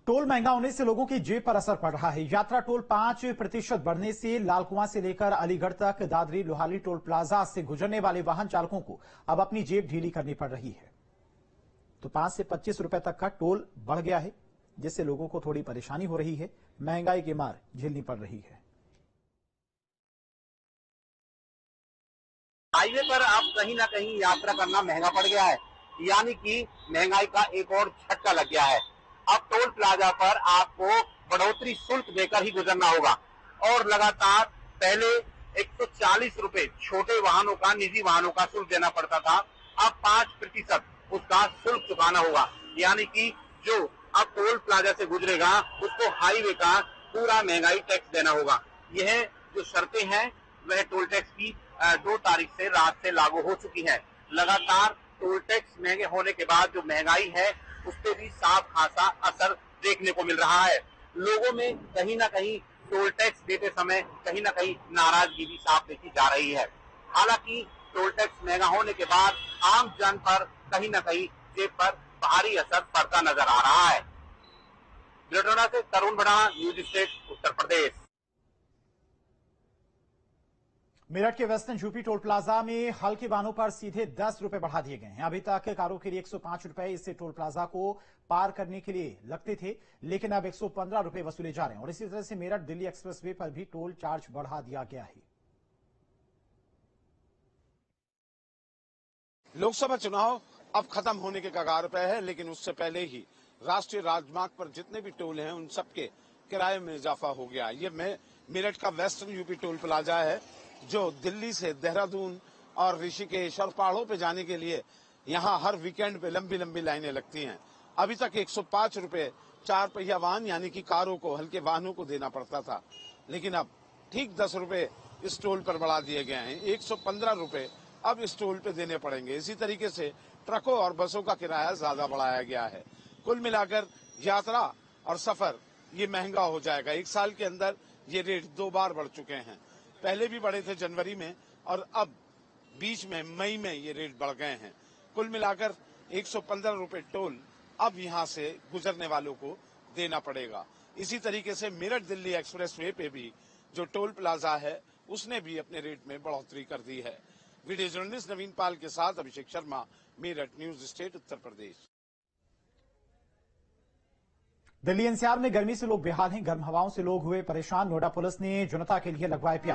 Toll महंगा होने से लोगों की जेब पर असर पड़ रहा है। यात्रा टोल 5% बढ़ने से लालकुआं से लेकर अलीगढ़ तक दादरी लोहाली टोल प्लाजा से गुजरने वाले वाहन चालकों को अब अपनी जेब ढीली करनी पड़ रही है। तो 5 से 25 रुपए तक का टोल बढ़ गया है, जिससे लोगों को थोड़ी परेशानी हो रही है। महंगाई की मार झेलनी पड़ रही है। हाईवे पर अब कहीं ना कहीं यात्रा करना महंगा पड़ गया है, यानी कि महंगाई का एक और झटका लग गया है। अब टोल प्लाजा पर आपको बढ़ोतरी शुल्क देकर ही गुजरना होगा और लगातार पहले 140 रुपए छोटे वाहनों का, निजी वाहनों का शुल्क देना पड़ता था। अब 5% उसका शुल्क चुकाना होगा, यानी कि जो अब टोल प्लाजा से गुजरेगा उसको हाईवे का पूरा महंगाई टैक्स देना होगा। यह जो शर्तें हैं वह टोल टैक्स की 2 तारीख से रात से लागू हो चुकी है। लगातार टोल टैक्स महंगे होने के बाद जो महंगाई है उस पर भी साफ खासा असर देखने को मिल रहा है। लोगों में कहीं ना कहीं टोल टैक्स देते समय कहीं ना कहीं नाराजगी भी साफ देखी जा रही है। हालांकि टोल टैक्स महंगा होने के बाद आम जन पर कहीं ना कहीं जेब पर भारी असर पड़ता नजर आ रहा है। ब्रिटोना से तरुण बड़ा, न्यूज स्टेट, उत्तर प्रदेश। मेरठ के वेस्टर्न यूपी टोल प्लाजा में हल्के वाहनों पर सीधे 10 रुपए बढ़ा दिए गए हैं। अभी तक कारों के लिए 105 रुपए इससे टोल प्लाजा को पार करने के लिए लगते थे, लेकिन अब 115 रुपए वसूले जा रहे हैं। और इसी तरह से मेरठ दिल्ली एक्सप्रेसवे पर भी टोल चार्ज बढ़ा दिया गया है। लोकसभा चुनाव अब खत्म होने के कगार पर है, लेकिन उससे पहले ही राष्ट्रीय राजमार्ग पर जितने भी टोल हैं उन सबके किराए में इजाफा हो गया। ये मेरठ का वेस्टर्न यूपी टोल प्लाजा है, जो दिल्ली से देहरादून और ऋषिकेश और पहाड़ों पे जाने के लिए यहाँ हर वीकेंड पे लंबी लंबी लाइनें लगती हैं। अभी तक 105 रुपए 4 पहिया वाहन यानी कि कारों को, हल्के वाहनों को देना पड़ता था, लेकिन अब ठीक 10 रुपए इस टोल पर बढ़ा दिए गए हैं। 115 रुपए अब इस टोल पे देने पड़ेंगे। इसी तरीके से ट्रकों और बसों का किराया ज्यादा बढ़ाया गया है। कुल मिलाकर यात्रा और सफर ये महंगा हो जाएगा। 1 साल के अंदर ये रेट 2 बार बढ़ चुके हैं। पहले भी बढ़े थे जनवरी में और अब बीच में मई में ये रेट बढ़ गए हैं। कुल मिलाकर 115 रुपए टोल अब यहां से गुजरने वालों को देना पड़ेगा। इसी तरीके से मेरठ दिल्ली एक्सप्रेसवे पे भी जो टोल प्लाजा है उसने भी अपने रेट में बढ़ोतरी कर दी है। वीडियो जर्नलिस्ट नवीन पाल के साथ Abhishek Sharma, Meerut, news state, Uttar Pradesh. Delhi NCR में गर्मी से लोग बेहाल हैं। गर्म हवाओं से लोग हुए परेशान। नोएडा पुलिस ने जनता के लिए लगवाए प्याले।